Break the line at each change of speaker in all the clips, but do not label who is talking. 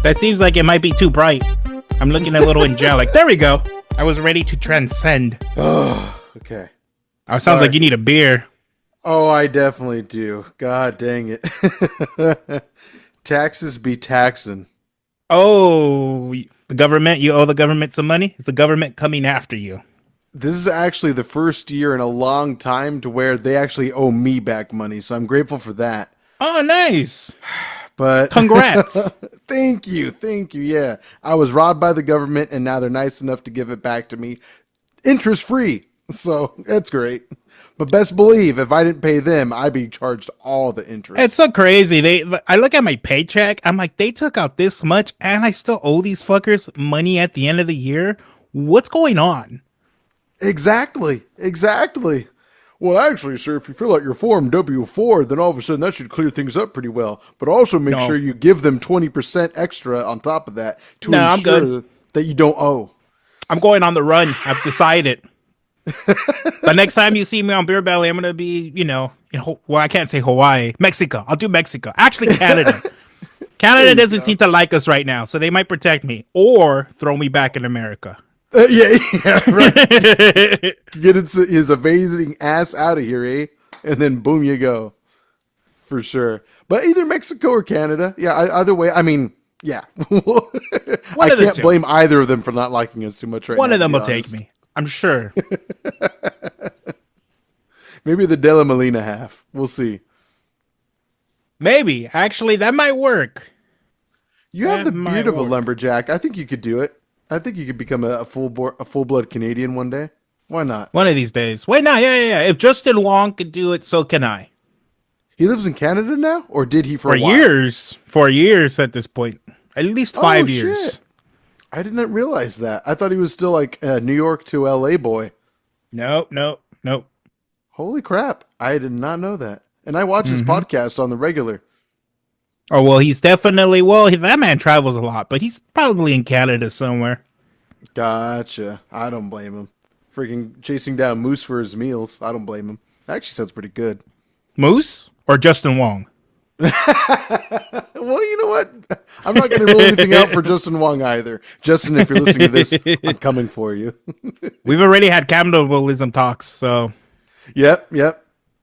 That seems like it might be too bright. I'm looking a little angelic. There we go. I was ready to transcend.
Oh, okay.
Oh, it sounds like you need a beer.
Oh, I definitely do. God dang it. Taxes be taxing.
Oh, the government, you owe the government some money? Is the government coming after you?
This is actually the first year in a long time to where they actually owe me back money, so I'm grateful for that.
Oh, nice.
But
Congrats.
Thank you. Yeah, I was robbed by the government, and now they're nice enough to give it back to me, interest free. So that's great. But best believe, if I didn't pay them, I'd be charged all the interest.
It's so crazy. I look at my paycheck. I'm like, they took out this much, and I still owe these fuckers money at the end of the year. What's going on?
Exactly. Well, actually, sir, if you fill out your form W-4, then all of a sudden that should clear things up pretty well. But also make sure you give them 20% extra on top of that to ensure that you don't owe.
I'm going on the run. I've decided. The next time you see me on Beer Belly, I'm going to be, well, I can't say Hawaii. Mexico. I'll do Mexico. Actually, Canada. Canada doesn't seem to like us right now, so they might protect me or throw me back in America.
Yeah, right. Get his amazing ass out of here, eh? And then boom, you go. For sure. But either Mexico or Canada. Yeah, either way. I mean, yeah. I can't blame either of them for not liking us too much right now.
One of them will take me. I'm sure.
Maybe the Della Molina half. We'll see.
Maybe. Actually, that might work.
You have the beard of a lumberjack. I think you could do it. I think you could become a full-blood Canadian one day. Why not?
One of these days. Wait, no, yeah. If Justin Wong could do it, so can I.
He lives in Canada now? Or did he for a while?
Years. For years at this point. At least 5 years.
Shit. I didn't realize that. I thought he was still like a New York to LA boy.
Nope.
Holy crap. I did not know that. And I watch his podcast on the regular.
Oh, well, he's definitely... Well, that man travels a lot, but he's probably in Canada somewhere.
Gotcha. I don't blame him. Freaking chasing down moose for his meals. I don't blame him. Actually sounds pretty good.
Moose or Justin Wong?
Well, you know what? I'm not going to rule anything out for Justin Wong either. Justin, if you're listening to this, I'm coming for you.
We've already had cannibalism talks, so...
Yep.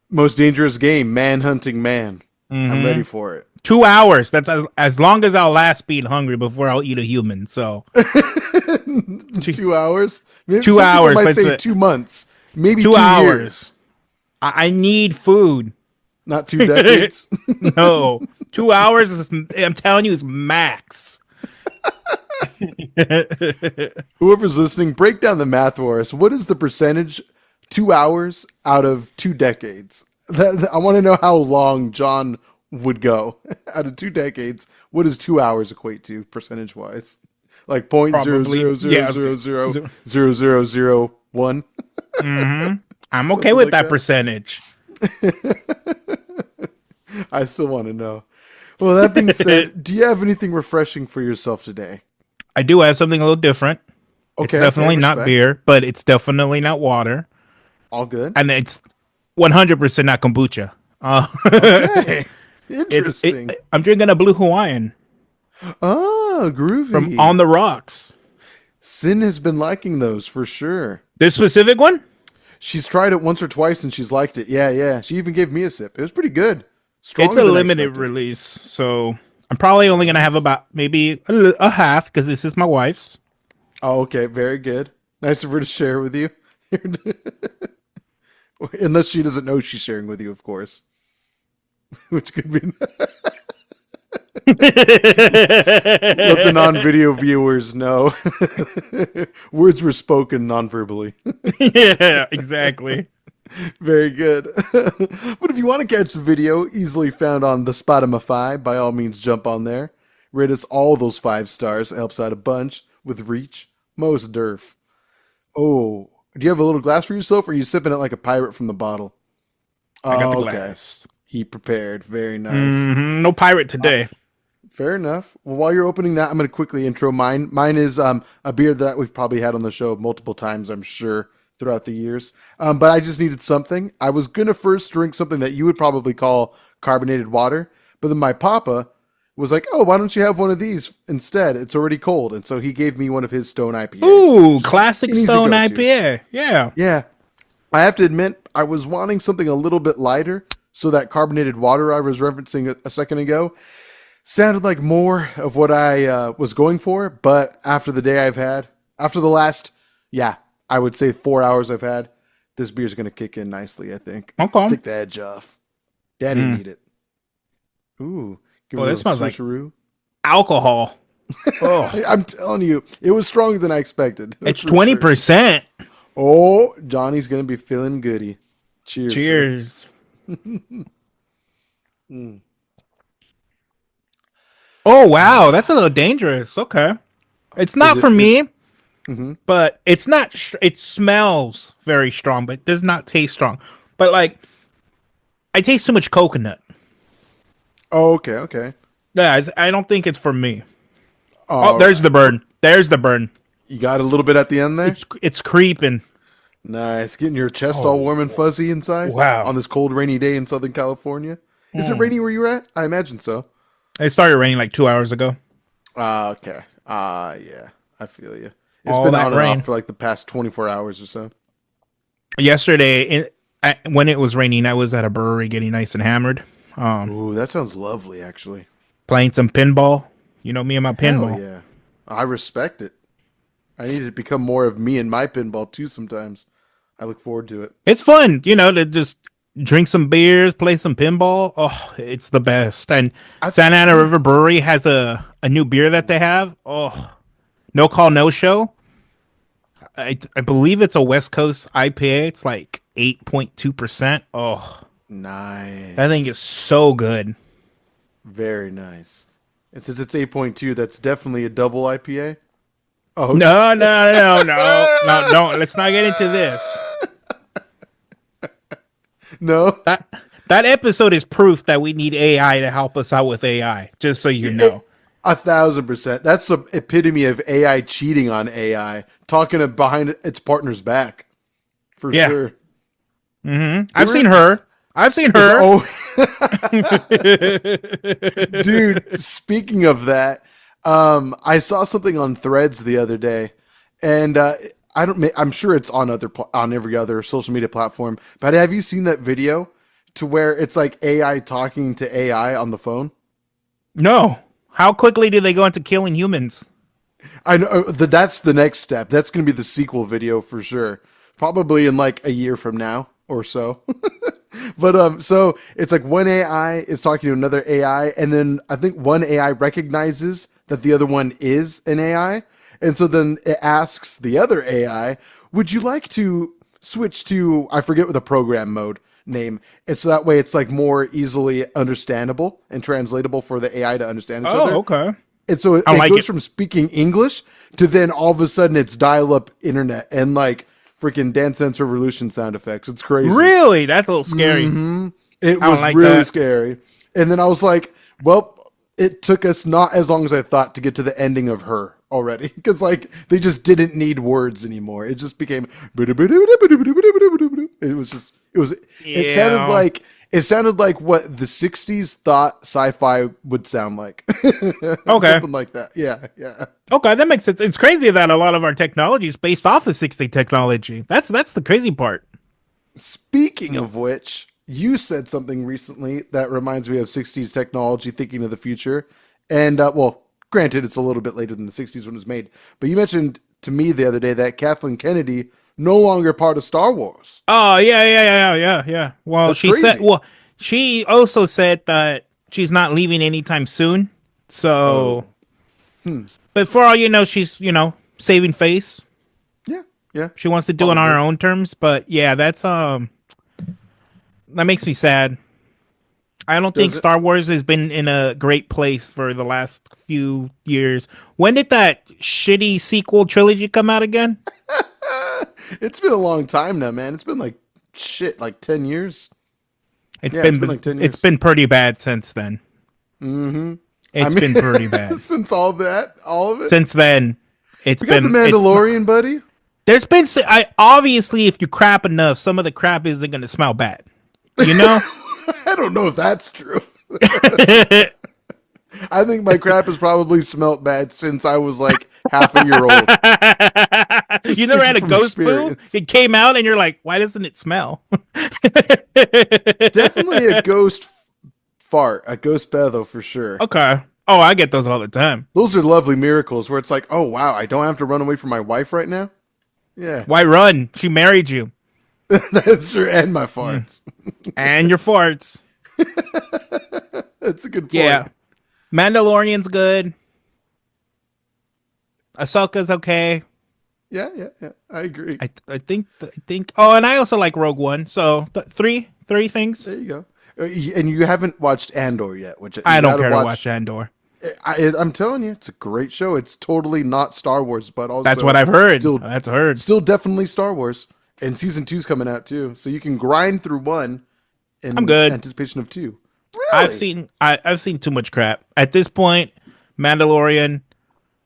Most dangerous game, man-hunting man. I'm ready for it.
2 hours. That's as long as I'll last being hungry before I'll eat a human. So
2 hours. Maybe
2 hours.
Might say 2 months. Maybe
2
2
hours.
years.
I need food.
Not 2 decades.
No, 2 hours. I'm telling you, is max.
Whoever's listening, break down the math for us. What is the percentage? 2 hours out of 2 decades. I want to know how long John would go out of 2 decades. What does 2 hours equate to percentage wise? Like 0.000000001.
I'm okay with that percentage.
I still want to know. Well, that being said, do you have anything refreshing for yourself today?
I do have something a little different. Okay, it's definitely not beer, but it's definitely not water.
All good.
And it's 100% not kombucha.
Okay. Interesting.
I'm drinking a Blue Hawaiian.
Oh, groovy.
From On the Rocks.
Sin has been liking those for sure.
This specific one?
She's tried it once or twice and she's liked it. Yeah. She even gave me a sip. It was pretty good.
It's a limited release, so I'm probably only going to have about maybe a half because this is my wife's.
Oh, okay. Very good. Nice of her to share with you. Unless she doesn't know she's sharing with you, of course. Which could be... Let the non-video viewers know. Words were spoken non-verbally.
Yeah, exactly.
Very good. But if you want to catch the video, easily found on the Spotify, by all means jump on there. Rate us all those 5 stars. It helps out a bunch with reach. Most derf. Oh, do you have a little glass for yourself, or are you sipping it like a pirate from the bottle?
I got the glass.
He prepared. Very nice.
No pirate today.
Fair enough. Well, while you're opening that, I'm going to quickly intro mine. Mine is a beer that we've probably had on the show multiple times, I'm sure, throughout the years. But I just needed something. I was going to first drink something that you would probably call carbonated water. But then my papa was like, "Oh, why don't you have one of these instead? It's already cold." And so he gave me one of his Stone IPA.
Ooh, classic
an easy
Stone
go-to.
IPA. Yeah.
Yeah, I have to admit, I was wanting something a little bit lighter, so that carbonated water I was referencing a second ago sounded like more of what I was going for. But after the day I've had, after the last, I would say 4 hours I've had, this beer's going to kick in nicely, I think.
Okay.
Take the edge off. Daddy need it. Ooh. Give
Boy,
it a
this smells like
switcheroo.
alcohol. Oh,
I'm telling you, it was stronger than I expected.
it's
for sure.
20%.
Oh, Johnny's going to be feeling goody. Cheers. sir.
Cheers. Oh, wow. That's a little dangerous. Okay. It's not for me, but it's not, it smells very strong, but it does not taste strong. But like, I taste too much coconut.
Oh, okay.
Yeah, I don't think it's for me. Oh, there's the burn. There's the burn.
You got a little bit at the end there?
It's creeping.
Nice. Getting your chest all warm and fuzzy inside?
Wow.
On this cold, rainy day in Southern California? Is it rainy where you're at? I imagine so.
It started raining like 2 hours ago.
Okay. Yeah. I feel you. It's
All
been
that
on and
rain.
off for like the past 24 hours or so.
Yesterday, when it was raining, I was at a brewery getting nice and hammered.
Ooh, that sounds lovely, actually.
Playing some pinball. You know me and my pinball.
Hell yeah. I respect it. I need to become more of me and my pinball too sometimes. I look forward to it.
It's fun, to just drink some beers, play some pinball. Oh, it's the best. And Santa Ana River Brewery has a new beer that they have. Oh, No Call, No Show. I believe it's a West Coast IPA. It's like 8.2%. Oh,
nice.
that thing is so good.
Very nice. And since it's 8.2, that's definitely a double IPA. Oh
No, don't. Let's not get into this.
no.
That episode is proof that we need AI to help us out with AI. Just so you know.
1,000%. That's the epitome of AI cheating on AI, talking behind its partner's back. For sure.
Mm-hmm. I've seen her.
Oh, dude. Speaking of that, I saw something on Threads the other day, and I'm sure it's on on every other social media platform. But have you seen that video to where it's like AI talking to AI on the phone?
No. How quickly do they go into killing humans?
I know that's the next step. That's going to be the sequel video for sure. Probably in like a year from now or so. But so it's like one AI is talking to another AI, and then I think one AI recognizes that the other one is an AI, and so then it asks the other AI, "Would you like to switch to, I forget what the program mode name?" And so that way it's like more easily understandable and translatable for the AI to understand each other.
Oh, okay.
And so it
like
goes
it.
from speaking English to then all of a sudden it's dial-up internet and like freaking Dance Dance Revolution sound effects. It's crazy.
Really? That's a little scary.
It
I
was
don't like
really
that.
scary. And then I was like, well, it took us not as long as I thought to get to the ending of Her already. Because like they just didn't need words anymore. It just became it sounded like what the 60s thought sci-fi would sound like.
Okay.
Something like that. Yeah.
Okay, that makes sense. It's crazy that a lot of our technology is based off of 60 technology. That's the crazy part.
Speaking of which, you said something recently that reminds me of 60s technology, thinking of the future. And, well, granted, it's a little bit later than the 60s when it was made. But you mentioned to me the other day that Kathleen Kennedy no longer part of Star Wars.
Oh, yeah. Well,
That's
she
crazy.
said, she also said that she's not leaving anytime soon. So, but for all you know, she's, saving face.
Yeah.
She wants to do it on her own terms, but yeah, that's that makes me sad. I don't think Star Wars has been in a great place for the last few years. When did that shitty sequel trilogy come out again?
It's been a long time now, man. It's been like 10 years.
It's been like 10 years. It's been pretty bad since then.
Mm-hmm.
It's been pretty bad.
Since all of it?
Since then, we
got The Mandalorian, buddy.
There's been, obviously, if you crap enough, some of the crap isn't going to smell bad. You know?
I don't know if that's true. I think my crap has probably smelt bad since I was like half a year old.
You never had a
From
ghost poo?
experience.
It came out and you're like, why doesn't it smell?
Definitely a ghost fart, a ghost betho for sure.
Okay. Oh, I get those all the time.
Those are lovely miracles where it's like, oh wow, I don't have to run away from my wife right now. Yeah,
Why run? She married you.
that's true. And my farts.
And your farts.
That's a good point.
Yeah. Mandalorian's good. Ahsoka's okay.
Yeah. I agree.
I think. Oh, and I also like Rogue One. So three things.
There you go. And you haven't watched Andor yet, which
I don't care to watch Andor.
I'm telling you, it's a great show. It's totally not Star Wars, but also
That's what I've heard. That's heard.
Still definitely Star Wars. And season 2's coming out too, so you can grind through one in
I'm good.
anticipation of 2. Really?
I've seen too much crap at this point. Mandalorian,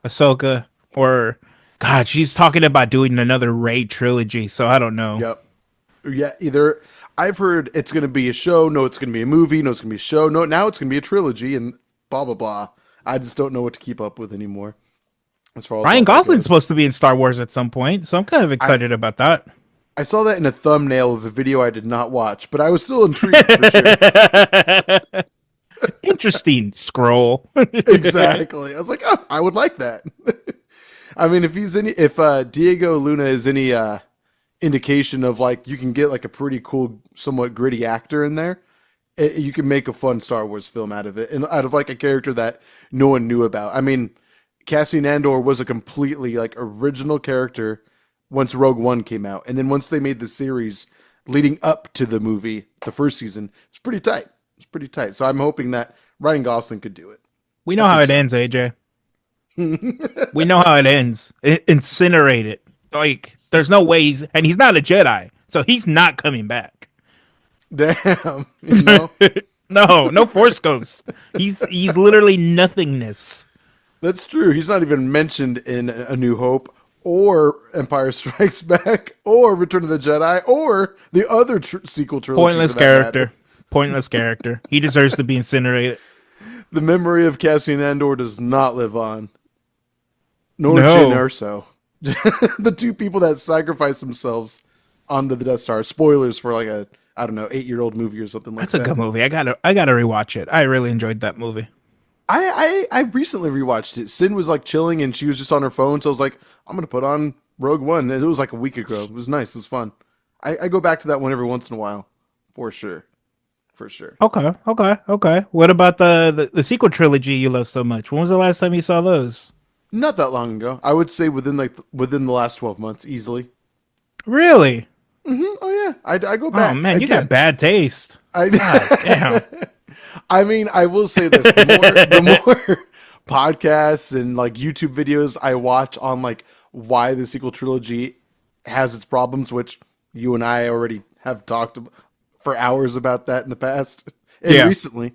Ahsoka, or God, she's talking about doing another Rey trilogy. So I don't know.
Yep. Yeah. Either I've heard it's going to be a show. No, it's going to be a movie. No, it's going to be a show. No, now it's going to be a trilogy, and blah blah blah. I just don't know what to keep up with anymore. As far as
Ryan
all that
Gosling's
goes.
supposed to be in Star Wars at some point, so I'm kind of excited about that.
I saw that in a thumbnail of a video I did not watch, but I was still intrigued for sure.
Interesting scroll.
Exactly. I was like, oh, I would like that. I mean, if Diego Luna is any indication of like you can get like a pretty cool, somewhat gritty actor in there, you can make a fun Star Wars film out of it, and out of like a character that no one knew about. I mean, Cassian Andor was a completely like original character once Rogue One came out, and then once they made the series leading up to the movie, the first season, it's pretty tight. It's pretty tight. So I'm hoping that Ryan Gosling could do it.
We know how it ends, AJ. We know how it ends. Incinerate it. Like, there's no way he's not a Jedi, so he's not coming back.
Damn, you know?
No Force Ghost. He's literally nothingness.
That's true. He's not even mentioned in A New Hope or Empire Strikes Back or Return of the Jedi or the other sequel trilogy.
Pointless character. Pointless character. He deserves to be incinerated.
The memory of Cassian Andor does not live on. Nor
No.
Jyn Erso. The two people that sacrificed themselves onto the Death Star. Spoilers for like a, I don't know, 8-year-old movie or something like
That's
that.
a good movie. I gotta rewatch it. I really enjoyed that movie.
I recently rewatched it. Sin was like chilling and she was just on her phone, so I was like, I'm gonna put on Rogue One. And it was like a week ago. It was nice. It was fun. I go back to that one every once in a while, for sure. For sure.
Okay. What about the sequel trilogy you love so much? When was the last time you saw those?
Not that long ago. I would say within the last 12 months, easily.
Really?
Oh yeah, I go back.
Oh man, you got bad taste. God damn.
I mean, I will say this: the more podcasts and like YouTube videos I watch on like why the sequel trilogy has its problems, which you and I already have talked for hours about that in the past and recently.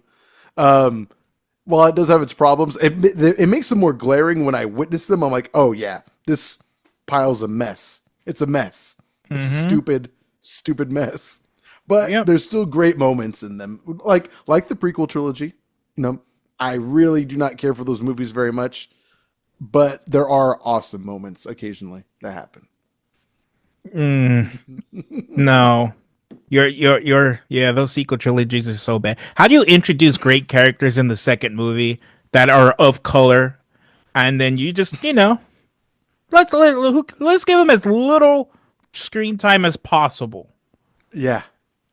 While it does have its problems, it makes them more glaring when I witness them. I'm like, oh yeah, this pile's a mess. It's a mess. It's a stupid mess. But there's still great moments in them. Like the prequel trilogy. You know, I really do not care for those movies very much, but there are awesome moments occasionally that happen.
No. Those sequel trilogies are so bad. How do you introduce great characters in the second movie that are of color, and then you just, let's give them as little screen time as possible.
Yeah,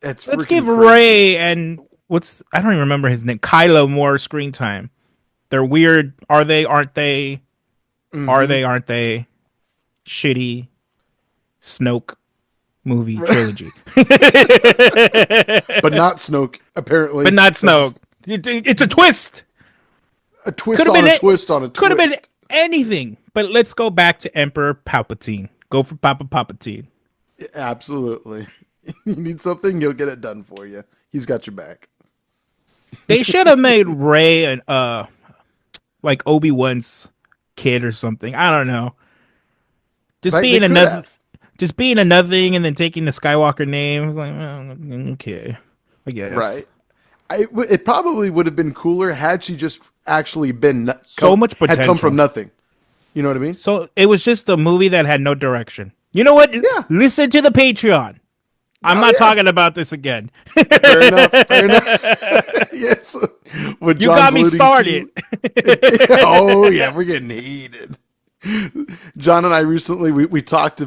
Let's give Rey and I don't even remember his name, Kylo, more screen time. They're weird. Are they? Aren't they? Are they? Aren't they? Shitty Snoke movie trilogy.
But not Snoke, apparently.
But not Snoke. It's a twist.
A twist on a twist on a twist.
Could have been anything. But let's go back to Emperor Palpatine. Go for Papa Palpatine.
Yeah, absolutely. You need something, he'll get it done for you. He's got your back.
They should have made Rey and like Obi-Wan's kid or something. I don't know. Just being a nothing and then taking the Skywalker name. I was like, well, okay, I guess.
Right. It probably would have been cooler had she just actually been
much
had come
potential.
from nothing. You know what I mean?
So it was just a movie that had no direction. You know what?
Yeah.
Listen to the Patreon. I'm not talking about this again.
Fair enough. Fair enough. Yes. What
You
John's
got me
alluding
started.
to- oh yeah, we're getting heated. John and I recently we talked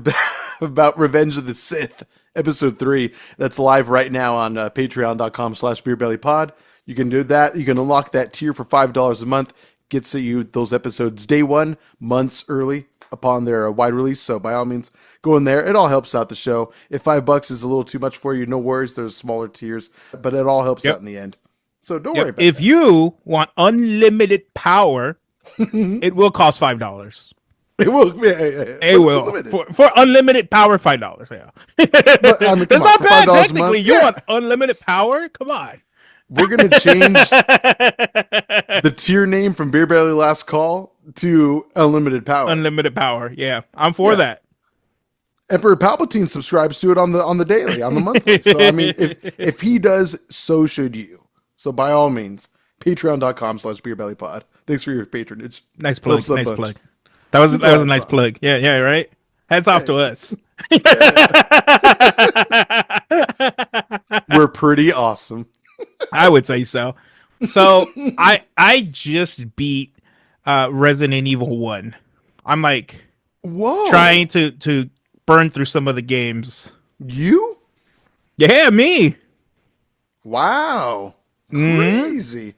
about Revenge of the Sith, episode 3. That's live right now on patreon.com/BeerBellyPod. You can do that. You can unlock that tier for $5 a month. Gets you those episodes day one, months early upon their wide release. So by all means, go in there. It all helps out the show. If $5 is a little too much for you, no worries. There's smaller tiers, but it all helps out in the end. So don't worry about it.
If you want unlimited power, it will cost $5.
It will. Yeah,
It will for unlimited power, $5. Yeah,
But, I mean,
that's
come on,
not
for $5
bad.
a
Technically,
month,
you
yeah.
want unlimited power? Come on.
We're going to change the tier name from Beer Belly Last Call to Unlimited Power.
Unlimited power. Yeah, I'm for that.
Emperor Palpatine subscribes to it on the daily, on the monthly. So I mean, if he does, so should you. So by all means, patreon.com/BeerBellyPod. Thanks for your patronage.
Nice plug.
Helps a
Nice
bunch.
plug. That was a nice plug. Yeah, right. Hats off to us.
We're pretty awesome.
I would say so. So I just beat Resident Evil 1. I'm like
Whoa.
trying to burn through some of the games.
You?
Yeah, me.
Wow. Crazy.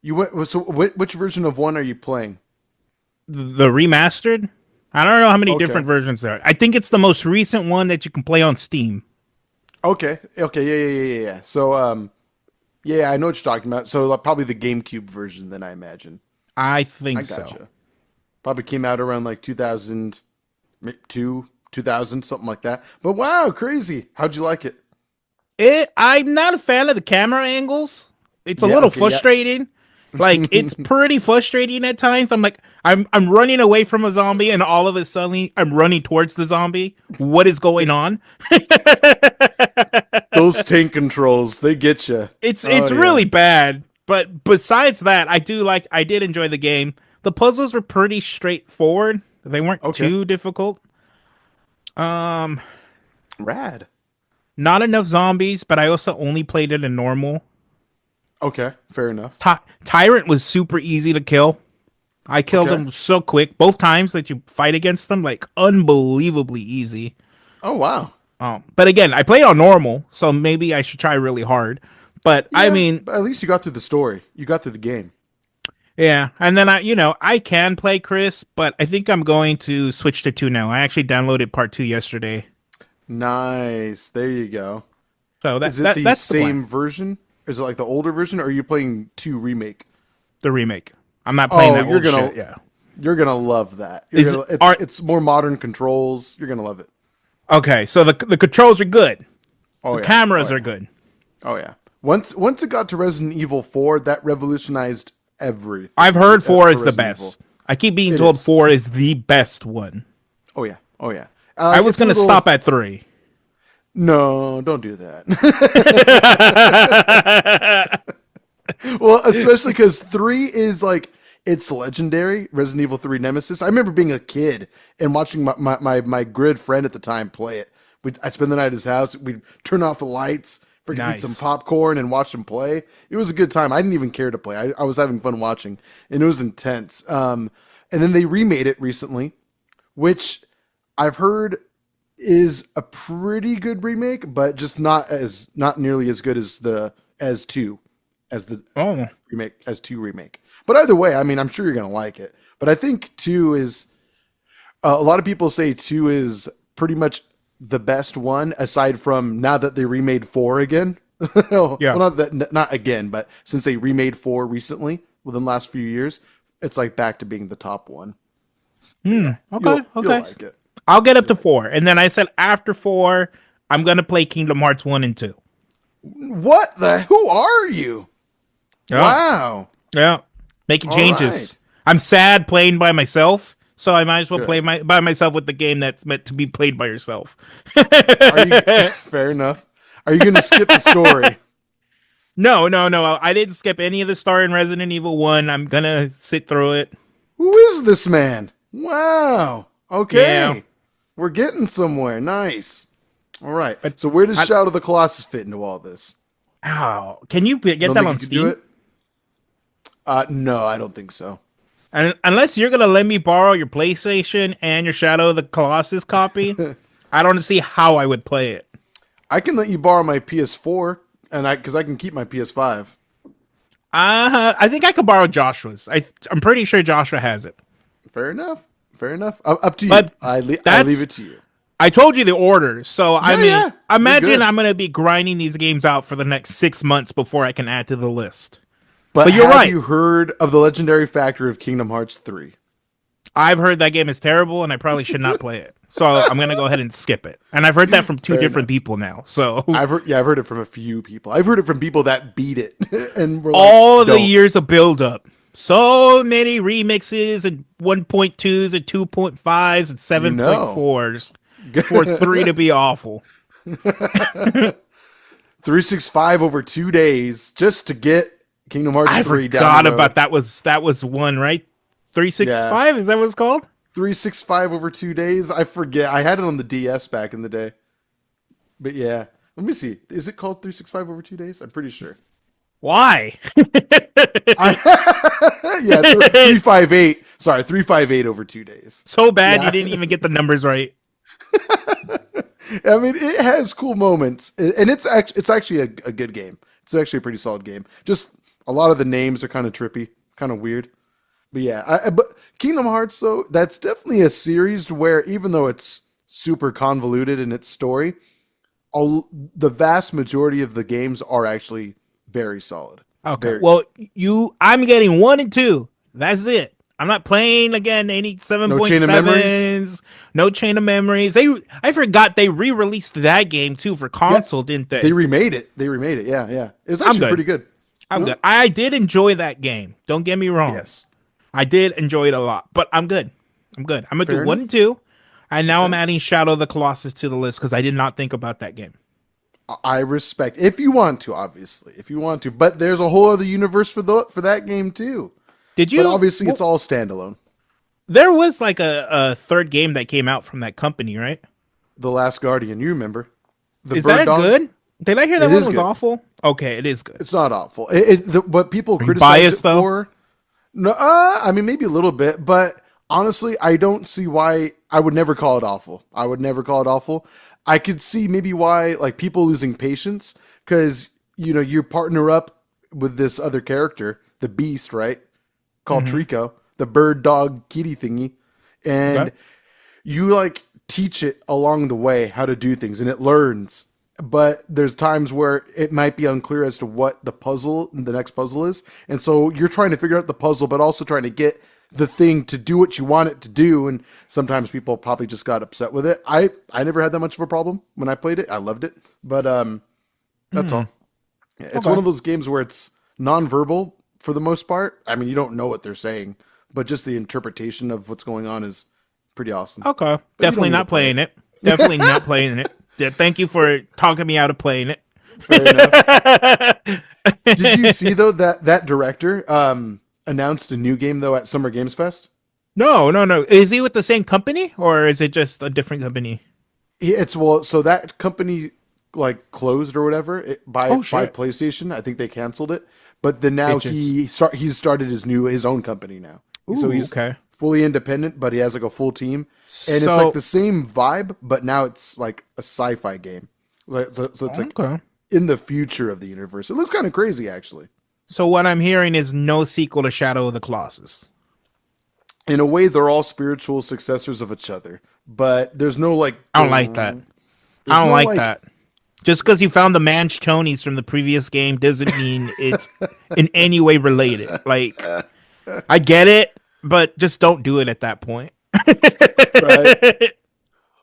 You went. So which version of 1 are you playing?
The remastered. I don't know how many
Okay.
different versions there are. I think it's the most recent one that you can play on Steam.
Okay. Yeah. So yeah, I know what you're talking about. So probably the GameCube version, then I imagine.
I think
I
so.
gotcha. Probably came out around like 2002, 2000, something like that. But wow, crazy. How'd you like it?
I'm not a fan of the camera angles. It's a
Yeah,
little
okay, yeah.
frustrating. Like it's pretty frustrating at times. I'm like, I'm running away from a zombie, and all of a sudden I'm running towards the zombie. What is going on?
Those tank controls, they get you.
It's really bad. But besides that, I did enjoy the game. The puzzles were pretty straightforward. They weren't too difficult.
Rad.
Not enough zombies, but I also only played it in normal.
Okay, fair enough.
Tyrant was super easy to kill. I killed him so quick. Both times that you fight against them, like unbelievably easy.
Oh wow.
But again, I played on normal, so maybe I should try really hard. But I
Yeah,
mean,
but at least you got through the story. You got through the game.
yeah. And then I can play Chris, but I think I'm going to switch to 2 now. I actually downloaded part 2 yesterday.
Nice. There you go.
So
Is it the
that's
same version? Is it like the older version, or are you playing 2 remake?
the remake. I'm not playing that
you're
old
gonna
shit. Yeah.
You're gonna love that. It's more modern controls. You're gonna love it.
Okay, so the controls are good.
Oh
The
yeah.
cameras
Oh,
are
yeah.
good.
Oh yeah. Once it got to Resident Evil 4, that revolutionized everything.
I've heard 4
for
is the
Resident
best.
Evil.
I keep being
It
told
is.
4 is the best one.
Oh yeah. Oh yeah.
I was
it's a
going to
little-
stop at 3.
No, don't do that. Well, especially because 3 is like, it's legendary. Resident Evil 3 Nemesis. I remember being a kid and watching my good friend at the time play it. I'd spend the night at his house. We'd turn off the lights, freaking
Nice.
eat some popcorn and watch him play. It was a good time. I didn't even care to play. I was having fun watching, and it was intense. And then they remade it recently, which I've heard is a pretty good remake, but just not nearly as good as 2 remake. But either way, I mean, I'm sure you're gonna like it. But I think 2 is a lot of people say 2 is pretty much the best one, aside from now that they remade 4 again.
Yeah.
Well, not again, but since they remade 4 recently within the last few years, it's like back to being the top one.
Okay,
You'll
okay.
like it.
I'll get up to 4. And then I said after 4, I'm going to play Kingdom Hearts 1 and 2.
What the? Who are you?
Yeah.
Wow.
Yeah. Making
All
changes.
right.
I'm sad playing by myself, so I might as well
Good.
play by myself with the game that's meant to be played by yourself.
Fair enough. Are you going to skip the story?
No, no, no. I didn't skip any of the story in Resident Evil 1. I'm gonna sit through it.
Who is this man? Wow.
Yeah.
Okay. We're getting somewhere. Nice. All right.
But
So where does
I,
Shadow of the Colossus fit into all this?
oh, can you get
Don't
that
think
on
you could do
Steam?
it? No, I don't think so.
And unless you're gonna let me borrow your PlayStation and your Shadow of the Colossus copy, I don't see how I would play it.
I can let you borrow my PS4, and because I can keep my PS5.
I think I could borrow Joshua's. I'm pretty sure Joshua has it.
Fair enough. Fair enough. Up to you.
But
I
that's
leave it to you.
I told you the order, so I mean,
Yeah. You're
imagine
good.
I'm gonna be grinding these games out for the next 6 months before I can add to the list.
But
you're
have
right.
you heard of the legendary factor of Kingdom Hearts 3?
I've heard that game is terrible, and I probably should not play it. So I'm gonna go ahead and skip it. And I've heard that from two
Fair
different
enough.
people now. So
I've heard it from a few people. I've heard it from people that beat it and were
all
like,
the
don't.
years of build up, so many remixes and 1.2s and 2.5s and
You know.
7.4s for 3 to be awful.
365 over 2 days just to get Kingdom Hearts
I
3 down
forgot
the road.
about that was one, right? 365, is that what it's called?
365 over 2 days. I forget. I had it on the DS back in the day. But yeah. Let me see. Is it called 365 over 2 days? I'm pretty sure.
Why?
Yeah, 358. Sorry, 358 over 2 days.
So bad
Yeah.
you didn't even get the numbers right.
I mean, it has cool moments, and it's actually a good game. It's actually a pretty solid game. Just a lot of the names are kind of trippy, kind of weird. But yeah, but Kingdom Hearts, though, that's definitely a series where even though it's super convoluted in its story, the vast majority of the games are actually very solid.
Okay.
Very,
Well, I'm getting 1 and 2. That's it. I'm not playing again any
No Chain of Memories?
7.7s. No Chain of Memories. I forgot they re-released that game too for console, didn't they?
they remade it. They remade it. Yeah, yeah. It was
I'm
actually
good.
pretty good.
I'm good. I did enjoy that game. Don't get me wrong.
Yes.
I did enjoy it a lot, but I'm good. I'm good. I'm gonna
Fair
do 1
enough.
and 2, and now I'm adding Shadow of the Colossus to the list because I did not think about that game.
I respect if you want to, obviously, if you want to. But there's a whole other universe for that game too.
Did you?
But obviously, it's all standalone.
There was like a third game that came out from that company, right?
The Last Guardian, you remember? The
Is
bird
that
dog?
good? Did I hear that
It
one
is
was
good.
awful? Okay, it is good.
It's not awful. What people criticize
biased,
it
though?
for? No, I mean maybe a little bit, but honestly, I don't see why. I would never call it awful. I would never call it awful. I could see maybe why, like people losing patience because you partner up with this other character, the Beast, right? Called Trico, the bird dog kitty thingy, and
Okay.
you like teach it along the way how to do things, and it learns. But there's times where it might be unclear as to what the next puzzle is, and so you're trying to figure out the puzzle, but also trying to get the thing to do what you want it to do. And sometimes people probably just got upset with it. I never had that much of a problem when I played it. I loved it, but that's all. It's
Okay.
one of those games where it's nonverbal for the most part. I mean, you don't know what they're saying, but just the interpretation of what's going on is pretty awesome.
Okay,
But you
definitely
don't need
not
to play
playing it. Definitely not playing it. Yeah, thank you for talking me out of playing it.
Fair enough. Did you see though that director announced a new game though at Summer Games Fest?
No, no, no. Is he with the same company or is it just a different company?
So that company like closed or whatever by
Oh, shit.
PlayStation. I think they canceled it. But then now
Bitches.
he's started his own company now. So
Ooh,
he's
okay.
fully independent, but he has like a full team, and it's
So-
like the same vibe, but now it's like a sci-fi game. So it's like
Okay.
in the future of the universe. It looks kind of crazy, actually.
So what I'm hearing is no sequel to Shadow of the Colossus.
In a way, they're all spiritual successors of each other, but there's no like.
I don't like that.
there's
I don't
no,
like that. Just because you found the Manchtonis from the previous game doesn't mean it's in any way related. Like, I get it, but just don't do it at that point.
Right?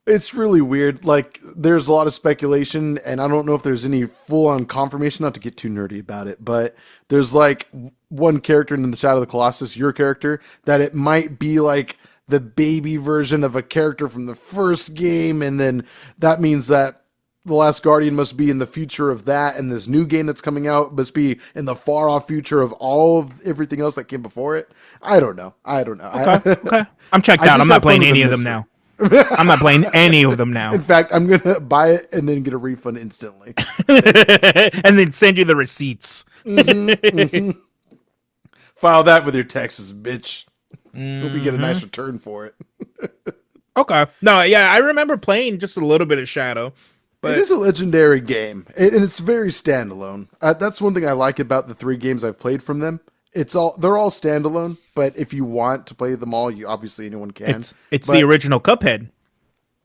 It's really weird. Like, there's a lot of speculation, and I don't know if there's any full-on confirmation. Not to get too nerdy about it, but there's like one character in the Shadow of the Colossus, your character, that it might be like the baby version of a character from the first game, and then that means that The Last Guardian must be in the future of that, and this new game that's coming out must be in the far off future of all of everything else that came before it. I don't know.
Okay. I'm checked out. I'm not playing any of them now. I'm not playing any of them now.
In fact, I'm gonna buy it and then get a refund instantly,
and then send you the receipts.
File that with your taxes, bitch. Hope you get a nice return for it.
Okay. No, yeah, I remember playing just a little bit of Shadow. But
it is a legendary game, and it's very standalone. That's one thing I like about the 3 games I've played from them. They're all standalone, but if you want to play them all, you obviously anyone can.
It's the original Cuphead.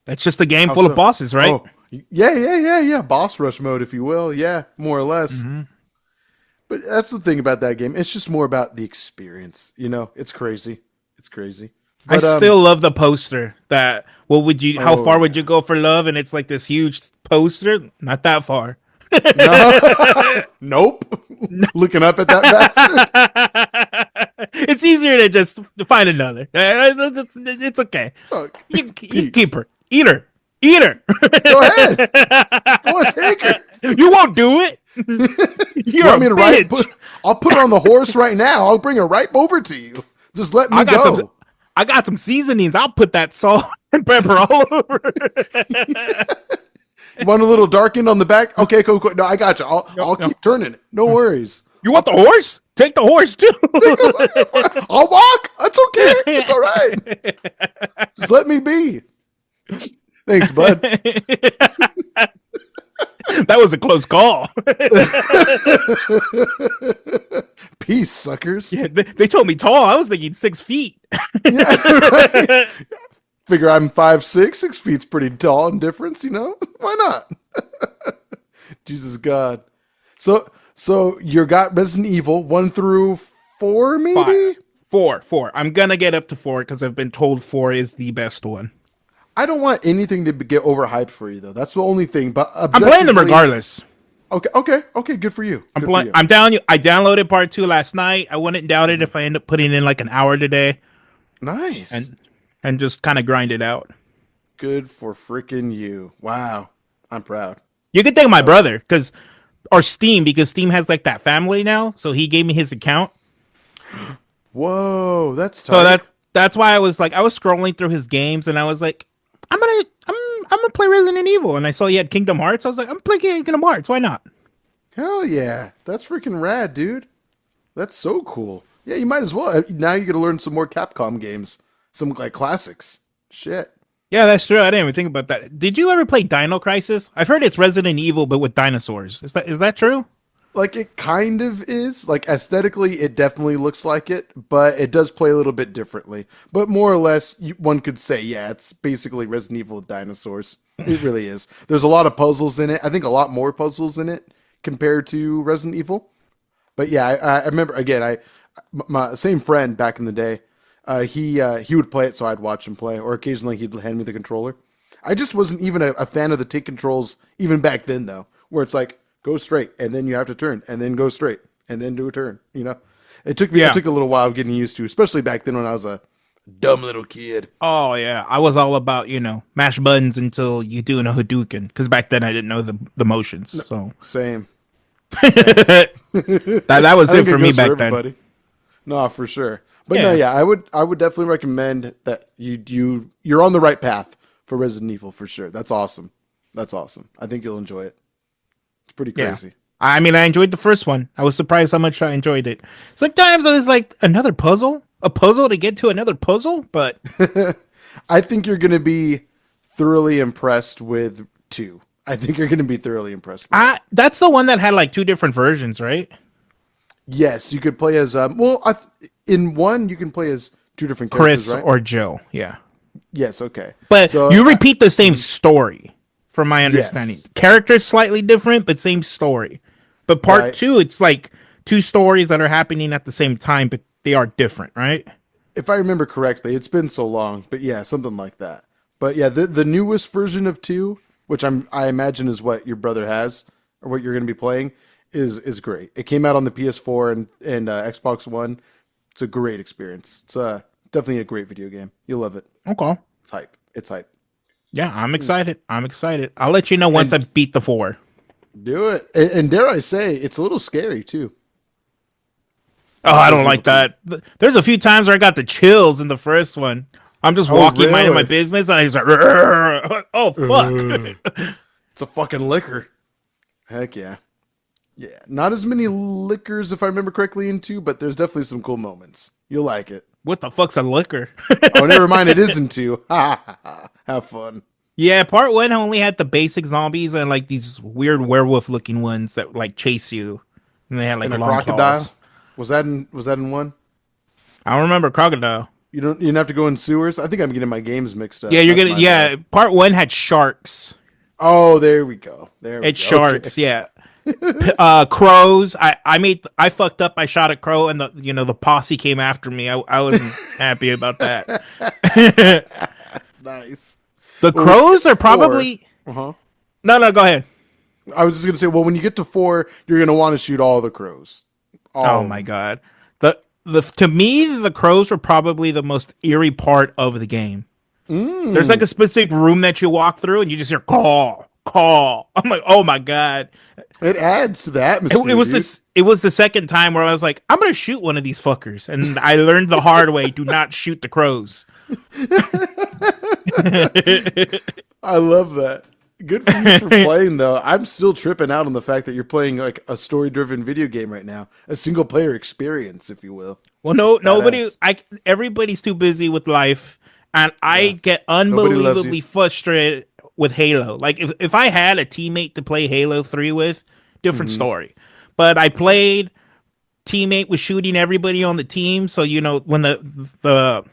That's just a game full of bosses, right?
Oh, yeah. Boss rush mode, if you will. Yeah, more or less. But that's the thing about that game. It's just more about the experience. It's crazy. But,
I still love the poster. How far would you go for love? And it's like this huge poster. Not that far.
No. Nope. Looking up at that bastard.
It's easier to just find another. It's okay. You keep her. Eat her.
Go ahead. Go on, take her.
You won't do it.
You want me to I'll put her on the horse right now. I'll bring her right over to you. Just let me go.
I got some seasonings. I'll put that salt and pepper all over.
You want a little darkened on the back? Okay, cool. No, I got you. I'll keep turning it. No worries.
You want the horse? Take the horse too.
I'll walk. That's okay. It's all right. Just let me be. Thanks, bud.
That was a close call.
Peace, suckers.
Yeah, they told me tall. I was thinking 6 feet.
Yeah, right. Figure I'm 5'6". 6 feet's pretty tall in difference, Why not? Jesus God. So you got Resident Evil 1 through 4, maybe?
4. I'm gonna get up to 4 because I've been told 4 is the best one.
I don't want anything to get overhyped for you, though. That's the only thing. But
I'm playing them regardless.
Okay. Good for you.
I'm down. I downloaded part 2 last night. I wouldn't doubt it if I end up putting in like an hour today.
Nice.
And just kind of grind it out.
Good for freaking you. Wow. I'm proud.
You can thank my brother or Steam, because Steam has like that family now. So he gave me his account.
Whoa, that's tight.
So that's why I was scrolling through his games and I was like, I'm gonna play Resident Evil, and I saw he had Kingdom Hearts. I was like, I'm playing Kingdom Hearts. Why not?
Hell yeah, that's freaking rad, dude. That's so cool. Yeah, you might as well. Now you got to learn some more Capcom games, some like classics. Shit.
Yeah, that's true. I didn't even think about that. Did you ever play Dino Crisis? I've heard it's Resident Evil, but with dinosaurs. Is that true?
Like, it kind of is. Like, aesthetically, it definitely looks like it, but it does play a little bit differently. But more or less, one could say, yeah, it's basically Resident Evil with dinosaurs. It really is. There's a lot of puzzles in it. I think a lot more puzzles in it compared to Resident Evil. But yeah, I remember, again, my same friend back in the day, he would play it, so I'd watch him play, or occasionally he'd hand me the controller. I just wasn't even a fan of the take controls even back then, though, where it's like, go straight, and then you have to turn, and then go straight, and then do a turn. It took me. Yeah. It took a little while getting used to, especially back then when I was a dumb little kid.
Oh yeah, I was all about mash buttons until you do a Hadouken, because back then I didn't know the motions. So
same.
that was it for me back then.
No, for sure. But yeah. No, yeah, I would definitely recommend that you're on the right path for Resident Evil for sure. That's awesome. I think you'll enjoy it. It's pretty crazy.
Yeah. I mean, I enjoyed the first one. I was surprised how much I enjoyed it. Sometimes I was like, another puzzle? A puzzle to get to another puzzle? But
I think you're going to be thoroughly impressed with 2. I think you're going to be thoroughly impressed with it.
That's the one that had like 2 different versions, right?
Yes, you could play as in one you can play as 2 different
characters,
Chris, right?
or Joe. Yeah.
Yes, okay.
But you repeat the same story. From my understanding, yes. Characters slightly different, but same story. But part 2, it's like 2 stories that are happening at the same time, but they are different, right?
If I remember correctly, it's been so long, but yeah, something like that. But yeah, the newest version of 2, which I imagine is what your brother has, or what you're going to be playing, is great. It came out on the PS4 and Xbox One. It's a great experience. It's definitely a great video game. You'll love it.
Okay.
It's hype.
Yeah, I'm excited. I'm excited. I'll let you know once I
And
beat the 4.
do it. And dare I say, it's a little scary too.
Oh,
Not
I don't
Resident Evil
like
2.
that. There's a few times where I got the chills in the first one. I'm just
Oh,
walking, minding my
really?
business, and he's like, "Rrrr." Oh fuck.
It's a fucking liquor. Heck yeah. Yeah. Not as many liquors, if I remember correctly, in 2, but there's definitely some cool moments. You'll like it.
What the fuck's a liquor?
Oh, never mind. It is in 2. Ha ha ha. Have fun.
Yeah, part 1 only had the basic zombies and like these weird werewolf looking ones that like chase you, and they had like
And a
long
crocodile.
claws.
Was that in 1?
I don't remember crocodile.
You didn't have to go in sewers. I think I'm getting my games mixed
Yeah,
up.
you're
That's
gonna.
my
Yeah,
bad.
part 1 had sharks.
Oh, there we go. There we
It's
go. Okay.
sharks. Yeah. Crows. I fucked up. I shot a crow, and the posse came after me. I wasn't happy about that.
Nice.
The
Well, when you get
crows
to
are
4,
probably
uh-huh.
no. Go ahead.
I was just gonna say, well, when you get to 4, you're gonna want to shoot all the crows,
Oh
all of
my
them.
god. The to me the crows were probably the most eerie part of the game. There's like
Mm.
a specific room that you walk through, and you just hear call, call. I'm like, oh my god.
It adds to the
It
atmosphere,
was
dude.
this. It was the second time where I was like, I'm gonna shoot one of these fuckers, and I learned the hard way: do not shoot the crows.
I love that. Good for you for playing, though. I'm still tripping out on the fact that you're playing like a story-driven video game right now, a single-player experience, if you will.
Well, no, nobody.
Badass.
Everybody's too busy with life, and I
Yeah.
get
Nobody loves you.
unbelievably frustrated with Halo. Like if I had a teammate to play Halo 3 with, different
Hmm.
story. But I
For sure.
played teammate was shooting everybody on the team, so when the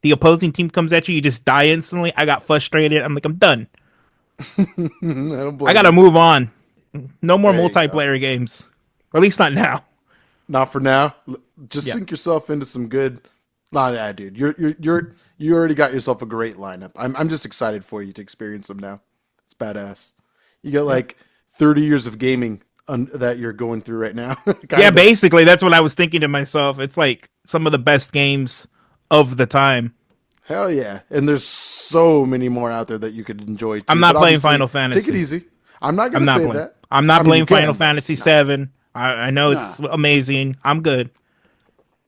opposing team comes at you, you just die instantly. I got frustrated. I'm like, I'm done.
I don't
I
blame
gotta
you.
move on. No more
There you go.
multiplayer games. Or at least not now.
Not for now. Just
Yeah.
sink yourself into some good. Nah, yeah, dude. You already got yourself a great lineup. I'm just excited for you to experience them now. It's badass. You got
Yeah.
like 30 years of gaming that you're going through right now.
Yeah,
Kind of.
basically that's what I was thinking to myself. It's like some of the best games of the time.
Hell yeah. And there's so many more out there that you could enjoy
I'm
too.
not
But
playing
obviously,
Final
take it
Fantasy.
easy. I'm not
I'm
gonna
not
say
playing.
that.
I'm not
I mean, you
playing Final
can, but
Fantasy
nah,
7. I know
nah.
it's amazing. I'm good.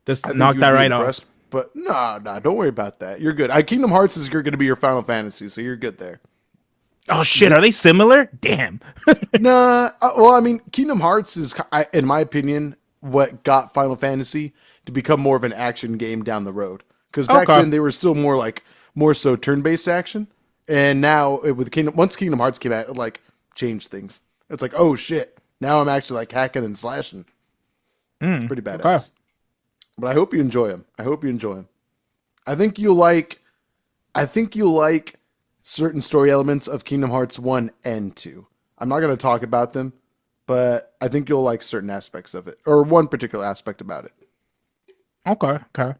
Just
I think
knock
you
that
would be
right off.
impressed. But nah, don't worry about that. You're good. Kingdom Hearts is going to be your Final Fantasy, so you're good there.
Oh shit, are they similar? Damn.
Nah, well, I mean, Kingdom Hearts is, in my opinion, what got Final Fantasy to become more of an action game down the road. Because back
Okay.
then they were still more so turn-based action, and now with once Kingdom Hearts came out, it like changed things. It's like, oh shit, now I'm actually like hacking and slashing. It's pretty
Okay.
badass. But I hope you enjoy them. I hope you enjoy them. I think you'll like. I think you'll like certain story elements of Kingdom Hearts 1 and 2. I'm not going to talk about them, but I think you'll like certain aspects of it, or one particular aspect about it.
Okay. Okay.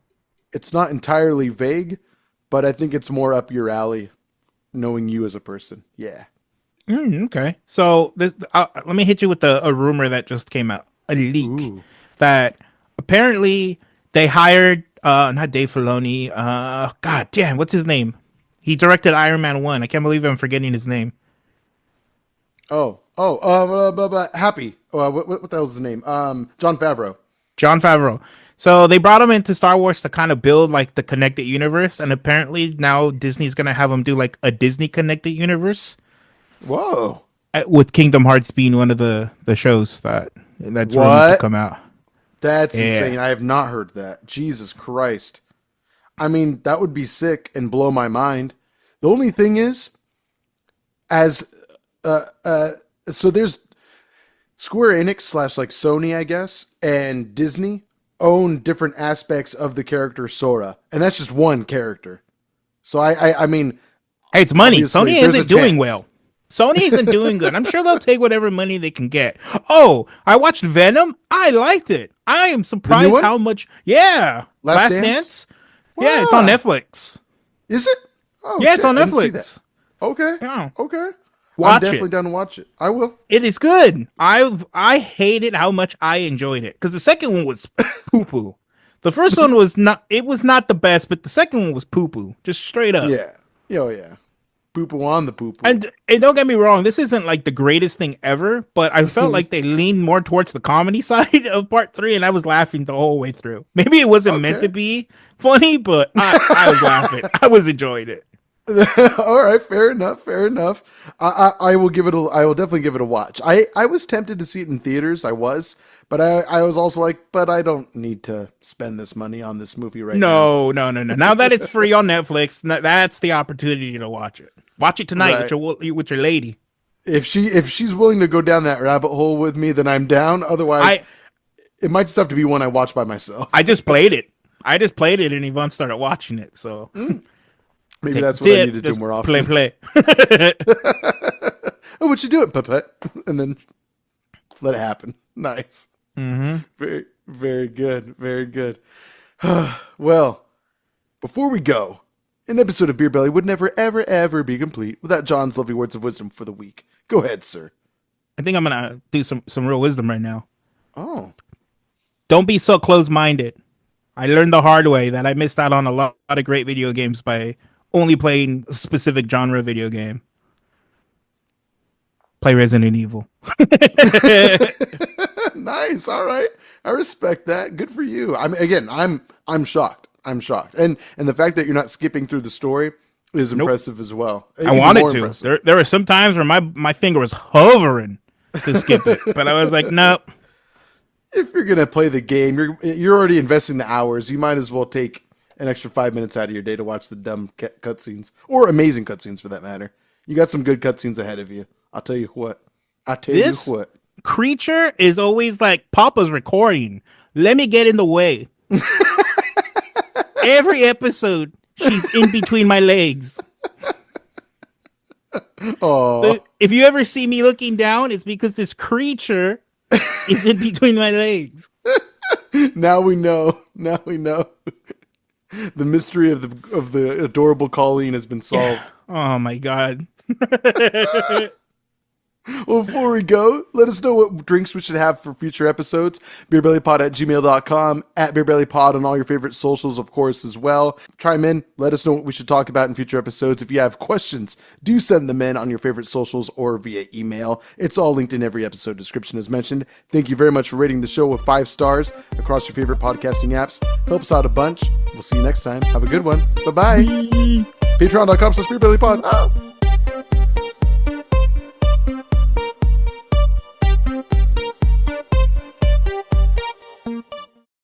It's not entirely vague, but I think it's more up your alley, knowing you as a person. Yeah.
Okay. So let me hit you with a rumor that just came out. A leak
Ooh.
that apparently they hired not Dave Filoni. God damn, what's his name? He directed Iron Man 1. I can't believe I'm forgetting his name.
Happy. What the hell's his name? John Favreau.
Jon Favreau. So they brought him into Star Wars to kind of build like the connected universe, and apparently now Disney's gonna have him do like a Disney connected universe,
Whoa.
with Kingdom Hearts being one of the shows that's rumored to
What?
come out.
That's
Yeah.
insane. I have not heard that. Jesus Christ. I mean, that would be sick and blow my mind. The only thing is, as so there's Square Enix slash like Sony, I guess, and Disney own different aspects of the character Sora, and that's just one character. So I mean,
Hey, it's money.
obviously,
Sony
there's a
isn't doing
chance.
well. Sony isn't doing good. I'm sure they'll take whatever money they can get. Oh, I watched Venom. I liked it. I am
The new
surprised
one,
how much. Yeah,
Last
Last
Dance.
Dance. Yeah, it's on
Wow.
Netflix.
Is it? Oh
Yeah, it's
shit!
on
I didn't see that.
Netflix.
Okay,
Yeah,
okay. I'm
watch
definitely
it.
down to watch it. I will.
It is good. I hated how much I enjoyed it because the second one was poo poo. The first one was not. It was not the best, but the second one was poo poo. Just straight up.
Yeah. Oh yeah. poo-poo on the poo-poo.
And don't get me wrong, this isn't like the greatest thing ever, but I felt like they leaned more towards the comedy side of part 3, and I was laughing the whole way through. Maybe it wasn't meant to be funny, but I was laughing. I was enjoying it.
All right, fair enough. I will definitely give it a watch. I was tempted to see it in theaters. I was, but I was also like, but I don't need to spend this money on this movie right now.
No. Now that it's free on Netflix, that's the opportunity to watch it. Watch it tonight with your lady.
If she's willing to go down that rabbit hole with me, then I'm down. Otherwise, it might just have to be one I watch by myself.
I just played it, and Yvonne started watching it, so.
Maybe that's what I need to do more often.
Play.
Oh, what you doing, puppet? And then let it happen. Nice.
Mm-hmm.
Very, very good. Very good. Well, before we go, an episode of Beer Belly would never, ever, ever be complete without John's lovely words of wisdom for the week. Go ahead, sir.
I think I'm gonna do some real wisdom right now.
Oh.
Don't be so close-minded. I learned the hard way that I missed out on a lot of great video games by only playing a specific genre video game. Play Resident Evil.
Nice. All right. I respect that. Good for you. I'm shocked. And the fact that you're not skipping through the story is impressive as well.
I wanted to. There were some times where my finger was hovering to skip it, but I was like, nope.
If you're going to play the game, you're already investing the hours. You might as well take an extra 5 minutes out of your day to watch the dumb cutscenes, or amazing cutscenes for that matter. You got some good cutscenes ahead of you. I'll tell you what.
This creature is always like, Papa's recording. Let me get in the way. Every episode, she's in between my legs.
Oh.
So if you ever see me looking down, it's because this creature is in between my legs.
Now we know. The mystery of the adorable Colleen has been solved.
Oh my god.
Well, before we go, let us know what drinks we should have for future episodes. BeerBellyPod@gmail.com, @BeerBellyPod on all your favorite socials, of course, as well. Chime in. Let us know what we should talk about in future episodes. If you have questions, do send them in on your favorite socials or via email. It's all linked in every episode description as mentioned. Thank you very much for rating the show with 5 stars across your favorite podcasting apps. Helps out a bunch. We'll see you next time. Have a good one. Bye-bye. Patreon.com/BeerBellyPod.